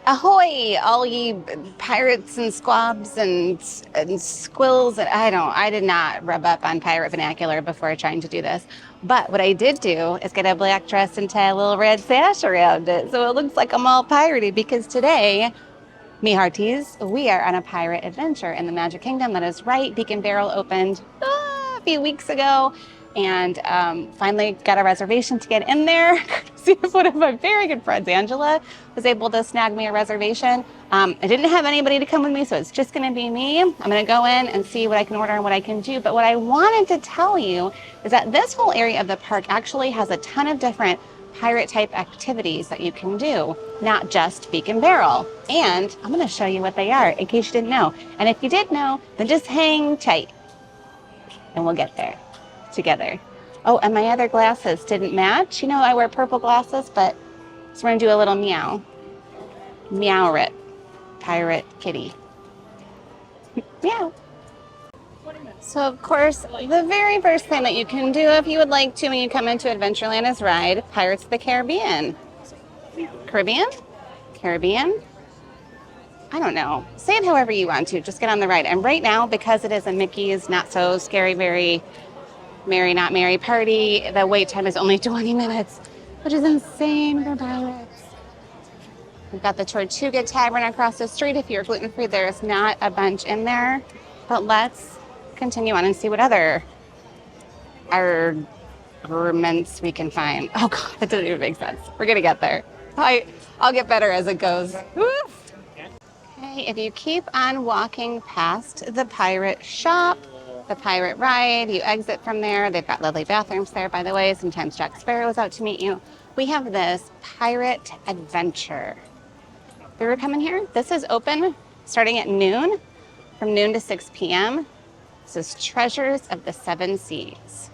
Ahoy, all ye pirates and squabs and squills. And I did not rub up on pirate vernacular before trying to do this. But what I did do is get a black dress and tie a little red sash around it. So it looks like I'm all piratey because today, me hearties, we are on a pirate adventure in the Magic Kingdom. That is right. Beak and Barrel opened a few weeks ago. And finally got a reservation to get in there. See if one of my very good friends, Angela, was able to snag me a reservation. I didn't have anybody to come with me, so it's just going to be me. I'm going to go in and see what I can order and what I can do. But what I wanted to tell you is that this whole area of the park actually has a ton of different pirate type activities that you can do, not just Beak and Barrel. And I'm going to show you what they are in case you didn't know. And if you did know, then just hang tight and we'll get there together. Oh, and my other glasses didn't match. You know, I wear purple glasses, but so we're gonna do a little meow. Meow-rit. Pirate kitty. Meow. So of course, the very first thing that you can do if you would like to when you come into Adventureland is ride Pirates of the Caribbean. Caribbean? Caribbean? I don't know. Say it however you want to. Just get on the ride. And right now, because it is a Mickey's Not So Scary Very Mary Not Mary party, the wait time is only 20 minutes, which is insane for pirates. We've got the Tortuga Tavern across the street. If you're gluten-free, there's not a bunch in there. But let's continue on and see what other arguments we can find. Oh, God, that doesn't even make sense. We're going to get there. I'll get better as it goes. Woof. Okay, if you keep on walking past the pirate shop, the pirate ride, you exit from there. They've got lovely bathrooms there, by the way. Sometimes Jack Sparrow is out to meet you. We have this pirate adventure. If you were coming here, this is open starting at noon, from noon to 6 p.m. This is Treasures of the Seven Seas.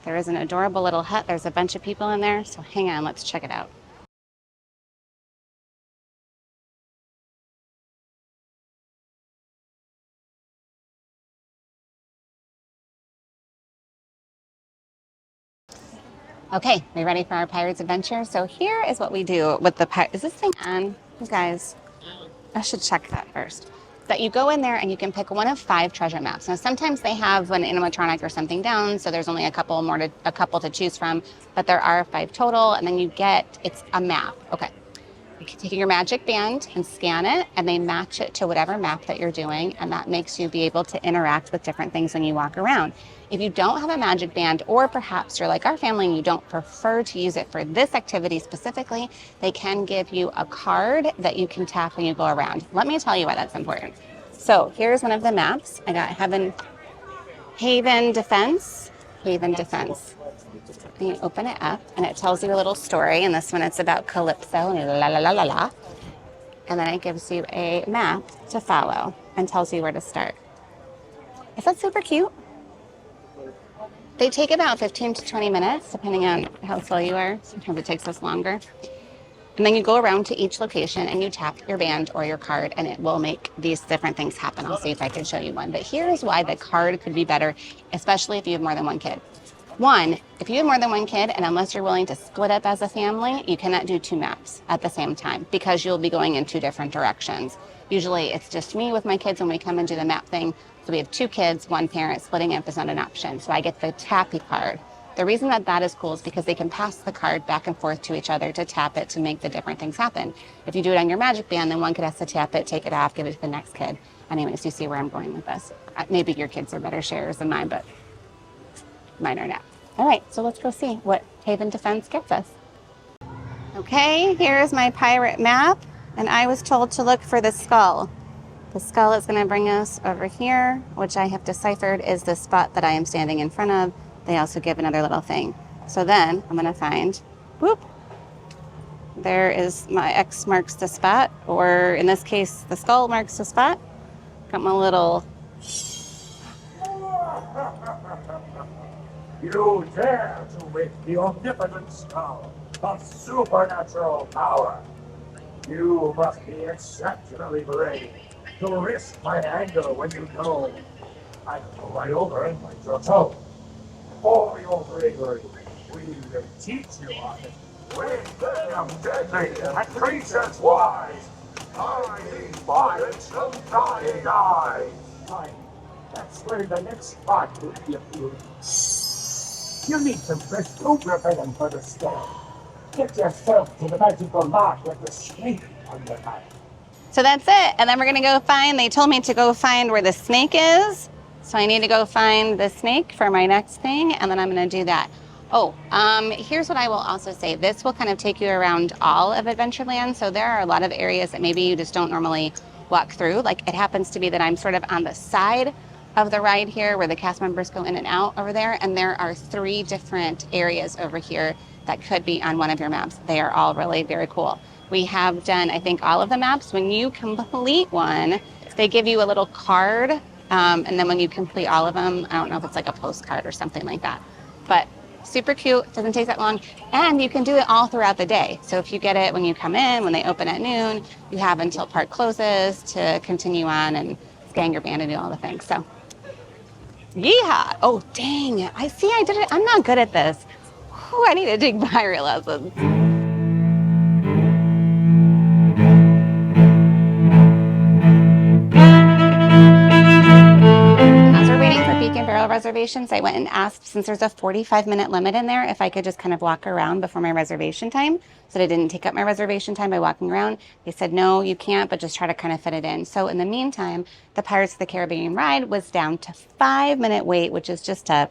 There is an adorable little hut. There's a bunch of people in there, so hang on, let's check it out. Okay, we ready for our pirate's adventure? So here is what we do with the pirate. Is this thing on? You guys, I should check that first. That you go in there and you can pick one of 5 treasure maps. Now sometimes they have an animatronic or something down, so there's only a couple to choose from, but there are 5 total, and then you get, it's a map. Okay. You can take your magic band and scan it, and they match it to whatever map that you're doing, and that makes you be able to interact with different things when you walk around. If you don't have a magic band, or perhaps you're like our family and you don't prefer to use it for this activity specifically, they can give you a card that you can tap when you go around. Let me tell you why that's important. So here's one of the maps. I got Haven Defense. And you open it up, and it tells you a little story. And this one, it's about Calypso and la la la la la. And then it gives you a map to follow and tells you where to start. Is that super cute? They take about 15 to 20 minutes, depending on how slow you are. Sometimes it takes us longer. And then you go around to each location and you tap your band or your card, and it will make these different things happen. I'll see if I can show you one. But here's why the card could be better, especially if you have more than one kid. One, if you have more than one kid, and unless you're willing to split up as a family, you cannot do 2 maps at the same time because you'll be going in 2 different directions. Usually it's just me with my kids when we come and do the map thing. So we have 2 kids, 1 parent. Splitting up is not an option. So I get the tappy card. The reason that that is cool is because they can pass the card back and forth to each other to tap it to make the different things happen. If you do it on your magic band, then one kid has to tap it, take it off, give it to the next kid. Anyways, you see where I'm going with this. Maybe your kids are better sharers than mine, but mine are not. All right, so let's go see what Haven Defense gets us. Okay, here's my pirate map, and I was told to look for the skull. The skull is going to bring us over here, which I have deciphered is the spot that I am standing in front of. They also give another little thing. So then I'm going to find, whoop, there is my X marks the spot, or in this case, the skull marks the spot. Got my little... You dare to wake the omnipotent skull of supernatural power. You must be exceptionally brave to risk my anger when you know I go right over and bite your toe. For your bravery, we will teach you on it. With venom deadly and creatures wise, I these violence from dying eyes. Fine. That's where the next part will be appearing. You need some fresh food venom for the scale. Get yourself to the magical mark with the snake on your knife. So that's it. And then we're gonna go find, they told me to go find where the snake is. So I need to go find the snake for my next thing, and then I'm gonna do that. Oh, here's what I will also say. This will kind of take you around all of Adventureland. So there are a lot of areas that maybe you just don't normally walk through. Like it happens to be that I'm sort of on the side of the ride here where the cast members go in and out over there. And there are 3 different areas over here that could be on one of your maps. They are all really very cool. We have done, I think, all of the maps. When you complete one, they give you a little card. And then when you complete all of them, I don't know if it's like a postcard or something like that. But super cute, doesn't take that long. And you can do it all throughout the day. So if you get it when you come in, when they open at noon, you have until park closes to continue on and scan your band and do all the things. So, yeehaw. Oh, dang. I see I did it. I'm not good at this. Whew, I need to take pirate lessons. As we're waiting for Beak and Barrel reservations, I went and asked, since there's a 45-minute limit in there, if I could just kind of walk around before my reservation time so that I didn't take up my reservation time by walking around. They said, no, you can't, but just try to kind of fit it in. So in the meantime, the Pirates of the Caribbean ride was down to 5-minute wait, which is just a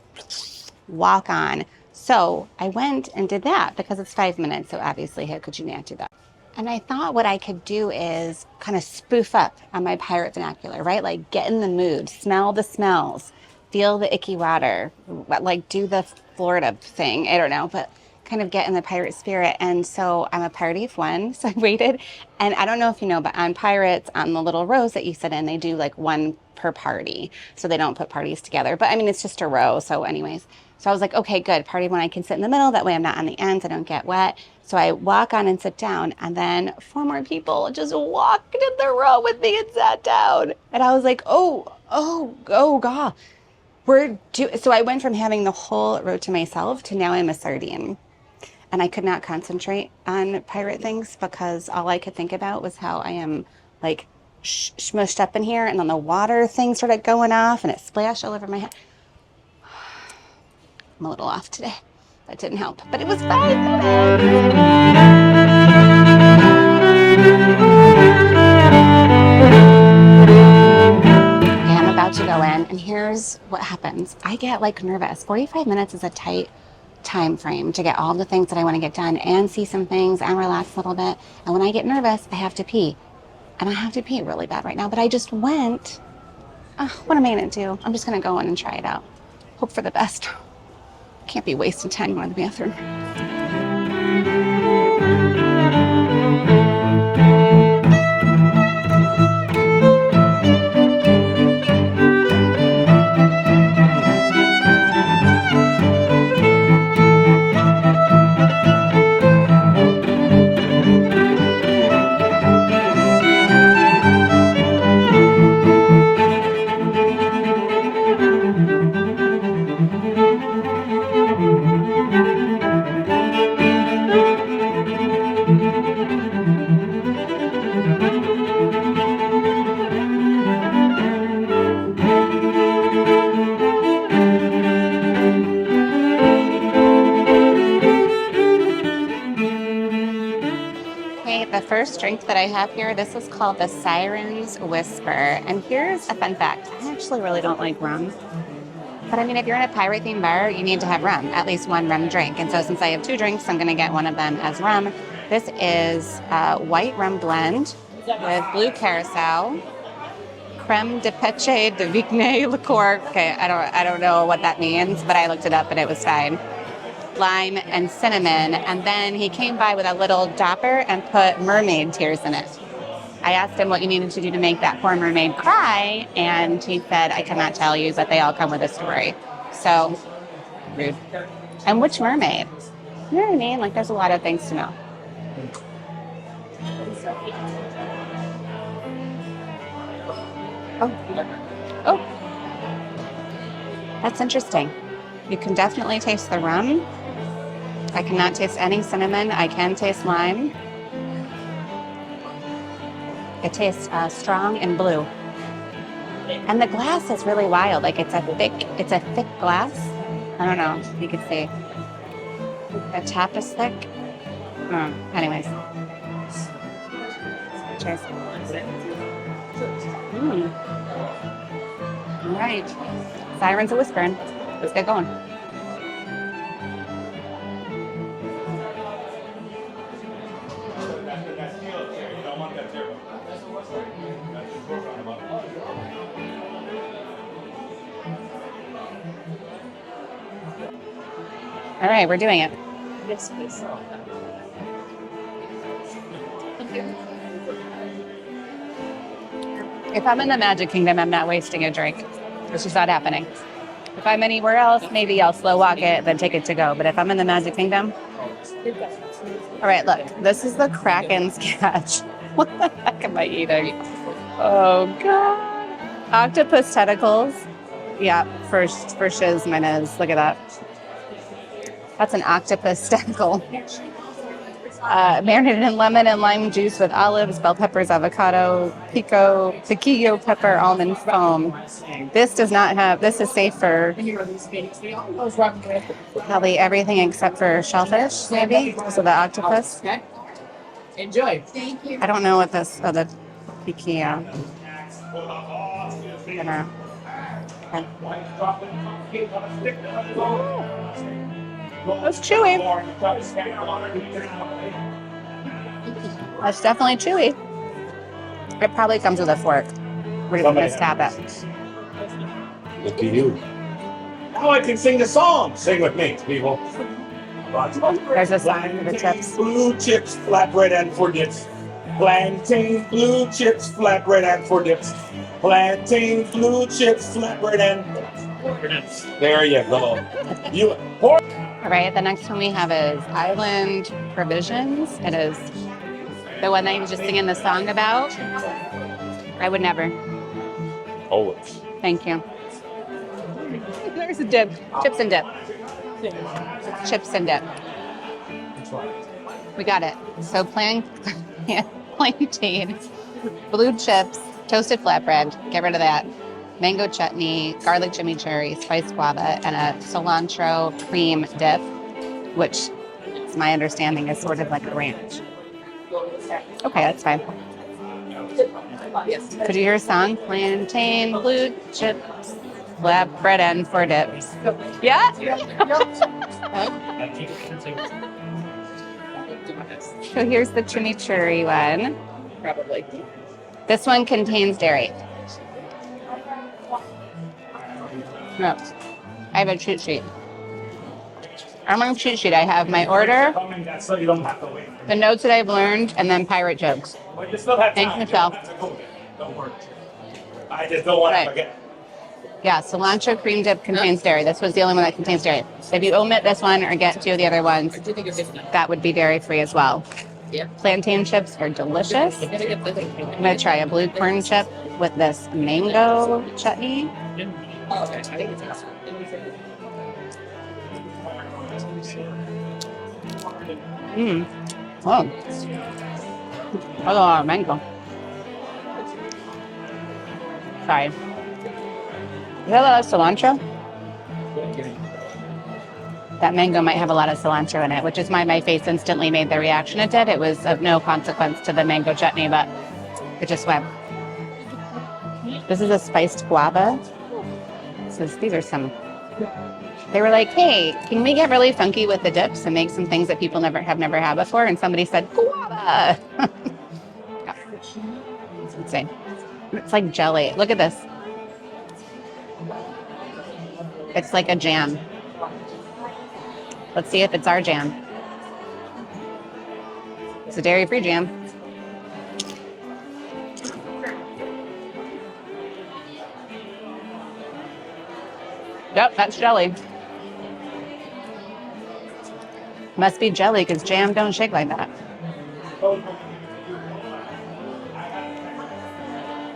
walk on. So I went and did that because it's 5 minutes. So obviously, how could you not do that? And I thought what I could do is kind of spoof up on my pirate vernacular, right? Like get in the mood, smell the smells, feel the icky water, like do the Florida thing. I don't know, but kind of get in the pirate spirit. And so I'm a party of one. So I waited. And I don't know if you know, but on Pirates, on the little rows that you sit in, they do like one per party. So they don't put parties together. But I mean, it's just a row. So anyways, so I was like, okay, good. Party when I can sit in the middle. That way I'm not on the ends. I don't get wet. So I walk on and sit down. And then 4 more people just walked in the row with me and sat down. And I was like, oh, God. So I went from having the whole row to myself to now I'm a sardine. And I could not concentrate on pirate things because all I could think about was how I am like smushed up in here. And then the water thing started going off and it splashed all over my head. I'm a little off today. That didn't help, but it was 5 minutes. Okay, I'm about to go in, and here's what happens. I get like nervous. 45 minutes is a tight time frame to get all the things that I want to get done and see some things and relax a little bit. And when I get nervous, I have to pee. And I have to pee really bad right now, but I just went. What am I going to do? I'm just going to go in and try it out. Hope for the best. Can't be wasting time going to the bathroom. The first drink that I have here, this is called the Siren's Whisper. And here's a fun fact. I actually really don't like rum. But I mean, if you're in a pirate themed bar, you need to have rum, at least one rum drink. And so since I have 2 drinks, I'm going to get one of them as rum. This is a white rum blend with blue carousel, creme de peche de vigne liqueur. Okay, I don't know what that means, but I looked it up and it was fine. Lime and cinnamon, and then he came by with a little dopper and put mermaid tears in it. I asked him what you needed to do to make that poor mermaid cry, and he said, I cannot tell you, but they all come with a story. So, rude. And which mermaid? You know what I mean? Like, there's a lot of things to know. Oh. That's interesting. You can definitely taste the rum. I cannot taste any cinnamon. I can taste lime. It tastes strong and blue. And the glass is really wild. Like it's a thick glass. I don't know if you could see. The top is thick. Anyways. Cheers. All right. Sirens are whispering. Let's get going. All right, we're doing it. Yes, please. If I'm in the Magic Kingdom, I'm not wasting a drink. It's just not happening. If I'm anywhere else, maybe I'll slow walk it, then take it to go. But if I'm in the Magic Kingdom, all right, look, this is the Kraken sketch. What the heck am I eating? Oh, God. Octopus tentacles. Yeah, for shiz, my nose. Look at that. That's an octopus tentacle. Marinated in lemon and lime juice with olives, bell peppers, avocado, piquillo pepper, almond foam. This does not have, this is safe for probably everything except for shellfish, maybe. So the octopus. Enjoy. Thank you. I don't know what this, the piquillo. Okay. That's chewy. That's definitely chewy. It probably comes with a fork. We're just gonna stab it. Look at you. Now I can sing the song. Sing with me, people. There's a sign for the chips. Blue chips, flatbread, and for dips. Plantain, blue chips, flatbread, and for dips. Plantain, blue chips, flatbread, and there you go. You pork. All right, the next one we have is Island Provisions. It is the one that you were just singing the song about. I would never. Always. Thank you. There's a dip. Chips and dip. Chips and dip. We got it. So plantain, blue chips, toasted flatbread. Get rid of that. Mango chutney, garlic chimichurri, spiced guava, and a cilantro cream dip, which is my understanding is sort of like a ranch. Okay, that's fine. Could you hear a song? Plantain, blue chips, flatbread, and for dips. Yeah? So here's the chimichurri one. Probably. This one contains dairy. No, I have a cheat sheet. On my cheat sheet, I have my order, the notes that I've learned, and then pirate jokes. Thanks, Michelle. Don't worry. I just don't want to forget. Yeah, cilantro cream dip contains dairy. This was the only one that contains dairy. So if you omit this one or get two of the other ones, that would be dairy-free as well. Yeah. Plantain chips are delicious. I'm going to try a blue corn chip with this mango chutney. Oh. Oh, mango. Sorry. You have a lot of cilantro? That mango might have a lot of cilantro in it, which is why my face instantly made the reaction it did. It was of no consequence to the mango chutney, but it just went. This is a spiced guava. These are some. They were like, hey, can we get really funky with the dips and make some things that people have never had before? And somebody said, guava. Yeah. It's insane. It's like jelly. Look at this. It's like a jam. Let's see if it's our jam. It's a dairy-free jam. Yep, that's jelly. Must be jelly because jam don't shake like that.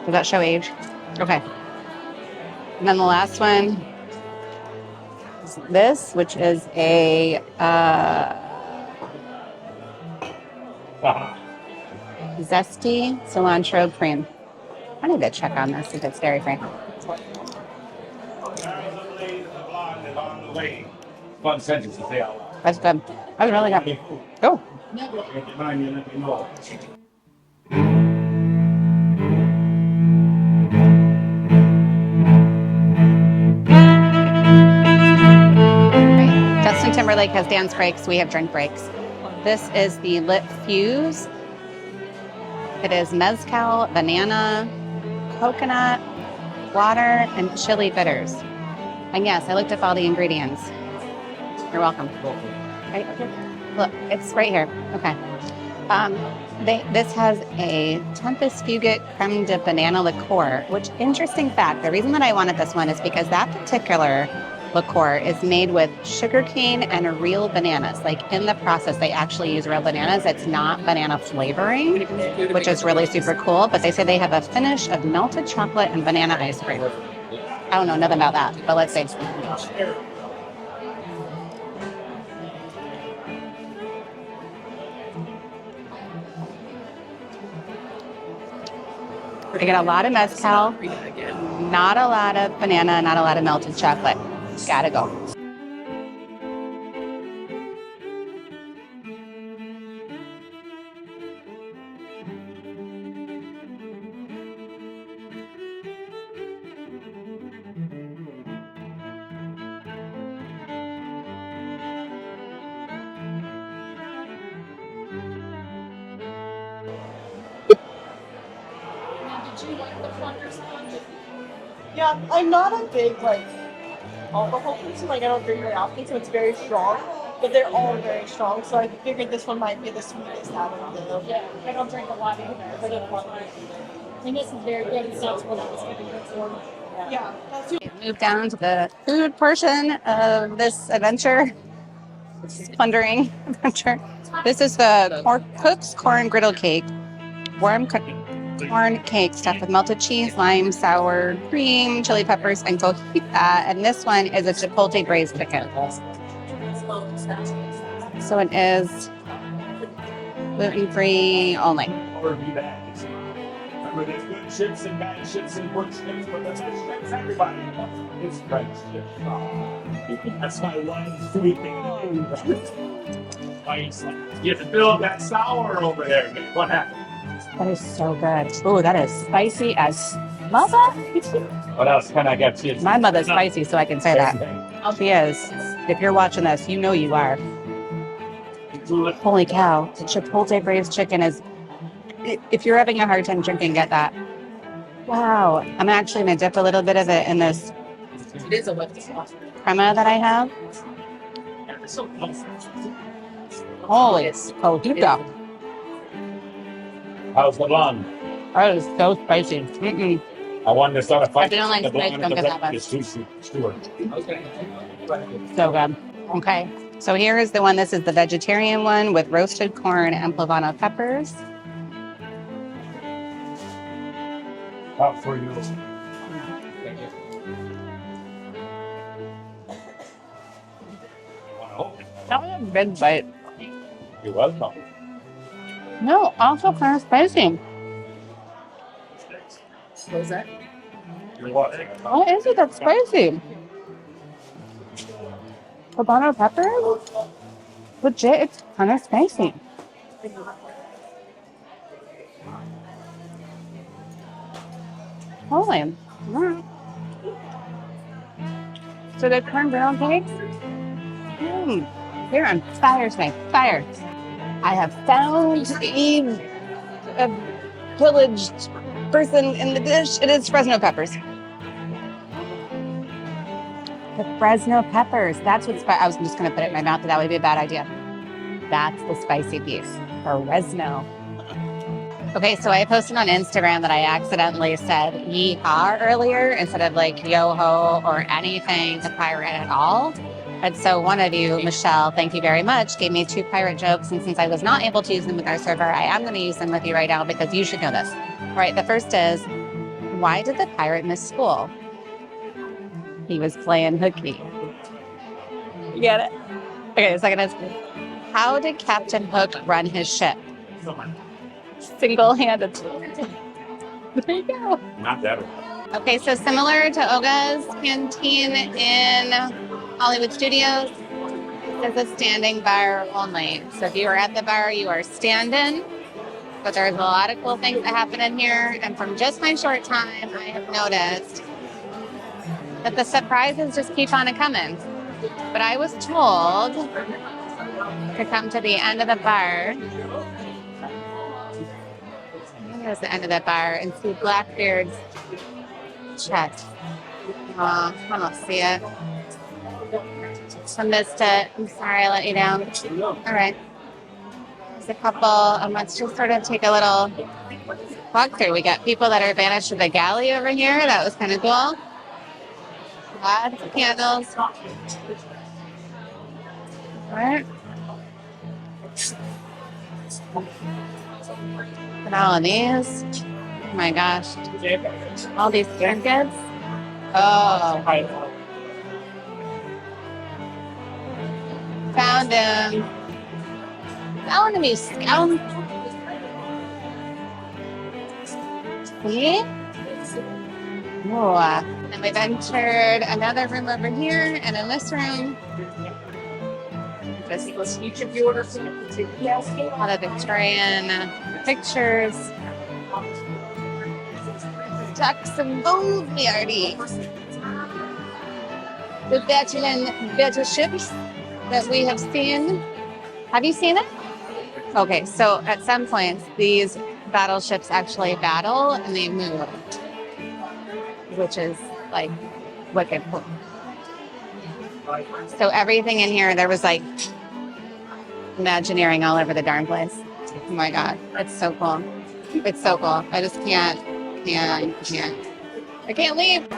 Does that show age? Okay. And then the last one this, which is a zesty cilantro cream. I need to check on this if it's dairy free. Fun sentence to say out loud. That's good. That's really good. Oh, right. Justin Timberlake has dance breaks. We have drink breaks. This is the Lit Fuse. It is mezcal, banana, coconut, water, and chili bitters. And yes, I looked up all the ingredients. You're welcome. Right? Look, it's right here. Okay. This has a Tempest Fugit creme de banana liqueur, which, interesting fact, the reason that I wanted this one is because that particular liqueur is made with sugarcane and real bananas. Like in the process, they actually use real bananas. It's not banana flavoring, which is really super cool. But they say they have a finish of melted chocolate and banana ice cream. I don't know nothing about that, but let's see. I get a lot of mezcal, not a lot of banana, not a lot of melted chocolate. Gotta go. Did you like the Plundering sponge? Yeah, I'm not a big alcohol person. Like I don't drink very often, so it's very strong. But they're all very strong, so I figured this one might be the sweetest out of them. Yeah, I don't drink a lot either, but it's I think this is very good. It's not what I was going to for. Yeah, that's We've moved down to the food portion of this adventure. This plundering adventure. This is the Cook's corn griddle cake, warm corn cake stuffed with melted cheese, lime, sour cream, chili peppers, and cojita. And this one is a chipotle braised chicken. So it is gluten-free only. Review that. Remember, there's good chips and bad chips and good chips, but the best chips, everybody. It's French chips. That's my one sweet thing to do. You have to fill up that sour over there, man. What happened? That is so good. Oh, that is spicy as mother. What else can I get you? My mother's spicy, so I can say that. She is. If you're watching this, you know you are. Holy cow. The chipotle braised chicken is... If you're having a hard time drinking, get that. Wow. I'm actually going to dip a little bit of it in this It is a lift sauce. crema that I have. Holy cojita. How's the blonde? That is so spicy. Mm-mm. I wanted to start a fight. If you don't like The spice, blonde don't and get the that black much. is too Stuart. So good. Okay. So here is the one. This is the vegetarian one with roasted corn and Pluvano peppers. Out for you. That was a big bite. You're welcome. No, also kind of spicy. What was that? You're welcome. What is it that's spicy? Pluvano peppers? Legit, it's kind of spicy. Holy. Mm. So the corn brown cakes? Here on fire tonight. Fire. I have found a pillaged person in the dish. It is Fresno peppers. The Fresno peppers. That's what's I was just going to put it in my mouth, but that would be a bad idea. That's the spicy piece. Fresno. Okay, so I posted on Instagram that I accidentally said yeehaw earlier instead of like yo-ho or anything to pirate at all. And so one of you, Michelle, thank you very much, gave me 2 pirate jokes. And since I was not able to use them with our server, I am going to use them with you right now because you should know this. All right, the first is, why did the pirate miss school? He was playing hooky. You get it? Okay, the second is, how did Captain Hook run his ship? Single-handed. There you go. Not that one. Okay, so similar to Oga's Canteen in Hollywood Studios, it's a standing bar only. So if you are at the bar, you are standing. But there's a lot of cool things that happen in here. And from just my short time, I have noticed that the surprises just keep on coming. But I was told to come to the end of the bar. Here's the end of the bar and see Blackbeard's chest. I don't see it. I missed it. I'm sorry I let you down. All right. There's a couple, and let's just sort of take a little walk through. We got people that are vanished to the galley over here. That was kind of cool. Lots of candles. All right. And all of these. Oh my gosh. All these trinkets. Oh. Found him. Found him, you scoundrel. See? Oh. And we've entered another room over here, and in this room, Each of you order some. a lot of Victorian pictures. Ducks and bones, Artie. The battleships that we have seen. Have you seen it? Okay, so at some points, these battleships actually battle and they move, which is like wicked cool. So everything in here, there was like Imagineering all over the darn place. Oh my God, it's so cool. It's so cool. I just can't. I can't leave.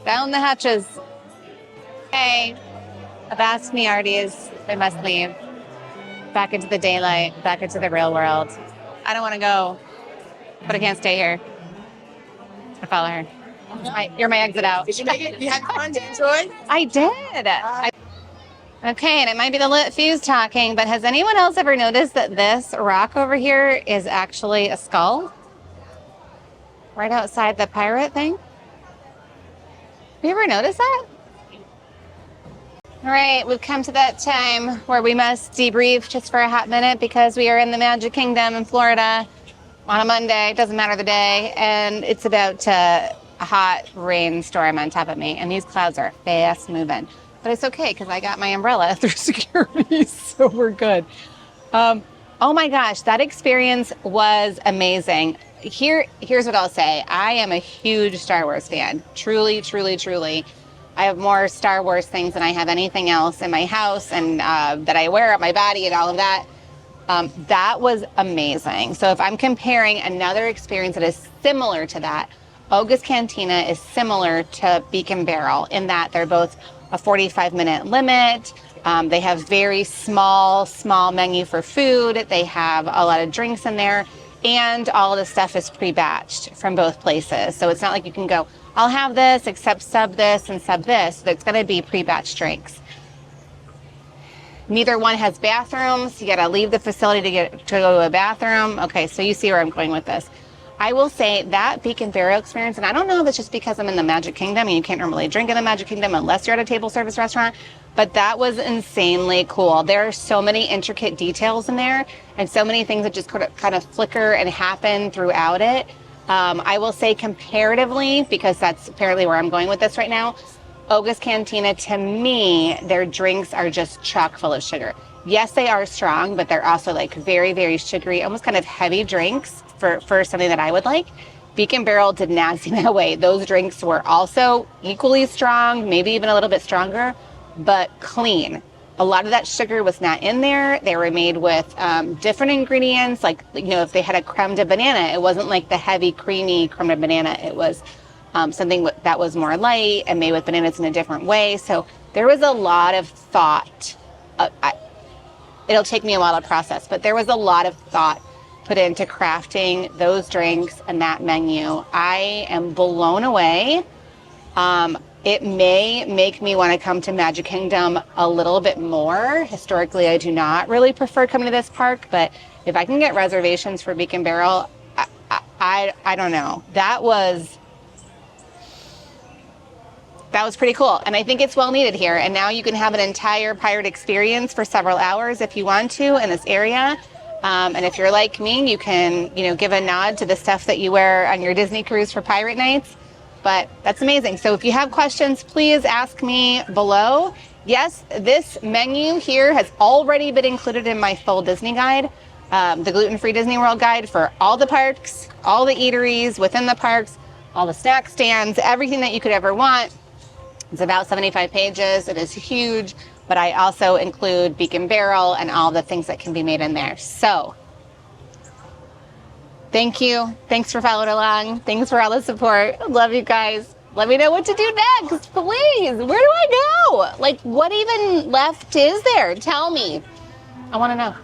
Down the hatches. Hey, I've asked me already is they must leave. Back into the daylight, back into the real world. I don't want to go, but I can't stay here. I follow her. You're my exit out. Did you make it? You had fun to enjoy? I did. Okay, and it might be the lit fuse talking, but has anyone else ever noticed that this rock over here is actually a skull? Right outside the pirate thing? Have you ever noticed that? All right, we've come to that time where we must debrief just for a hot minute because we are in the Magic Kingdom in Florida on a Monday, doesn't matter the day, and it's about to a hot rainstorm on top of me, and these clouds are fast moving. But it's okay because I got my umbrella through security, so we're good. Oh my gosh, that experience was amazing. Here's what I'll say. I am a huge Star Wars fan. Truly, truly, truly. I have more Star Wars things than I have anything else in my house and that I wear on my body and all of that. That was amazing. So if I'm comparing another experience that is similar to that, Oga's Cantina is similar to Beak and Barrel in that they're both a 45-minute limit. They have very small menu for food. They have a lot of drinks in there. And all of the stuff is pre-batched from both places. So it's not like you can go, I'll have this, except sub this and sub this. It's going to be pre-batched drinks. Neither one has bathrooms. You got to leave the facility to go to a bathroom. Okay, so you see where I'm going with this. I will say that Beak and Barrel experience, and I don't know if it's just because I'm in the Magic Kingdom and you can't normally drink in the Magic Kingdom unless you're at a table service restaurant, but that was insanely cool. There are so many intricate details in there and so many things that just kind of flicker and happen throughout it. I will say comparatively, because that's apparently where I'm going with this right now, Oga's Cantina, to me, their drinks are just chock full of sugar. Yes, they are strong, but they're also like very, very sugary, almost kind of heavy drinks for something that I would like. Beak and Barrel did not seem that way. Those drinks were also equally strong, maybe even a little bit stronger, but clean. A lot of that sugar was not in there. They were made with different ingredients. Like, you know, if they had a creme de banana, it wasn't like the heavy, creamy creme de banana. It was something that was more light and made with bananas in a different way. So there was a lot of thought. It'll take me a while to process, but there was a lot of thought put into crafting those drinks and that menu. I am blown away. It may make me want to come to Magic Kingdom a little bit more. Historically, I do not really prefer coming to this park, but if I can get reservations for Beak and Barrel, I don't know. That was pretty cool. And I think it's well needed here. And now you can have an entire pirate experience for several hours if you want to in this area. And if you're like me, you can, give a nod to the stuff that you wear on your Disney cruise for pirate nights. But that's amazing. So if you have questions, please ask me below. Yes, this menu here has already been included in my full Disney guide, the gluten-free Disney World guide for all the parks, all the eateries within the parks, all the snack stands, everything that you could ever want. It's about 75 pages. It is huge, but I also include Beak and Barrel and all the things that can be made in there. So thank you. Thanks for following along. Thanks for all the support. Love you guys. Let me know what to do next, please. Where do I go? Like, what even left is there? Tell me. I want to know.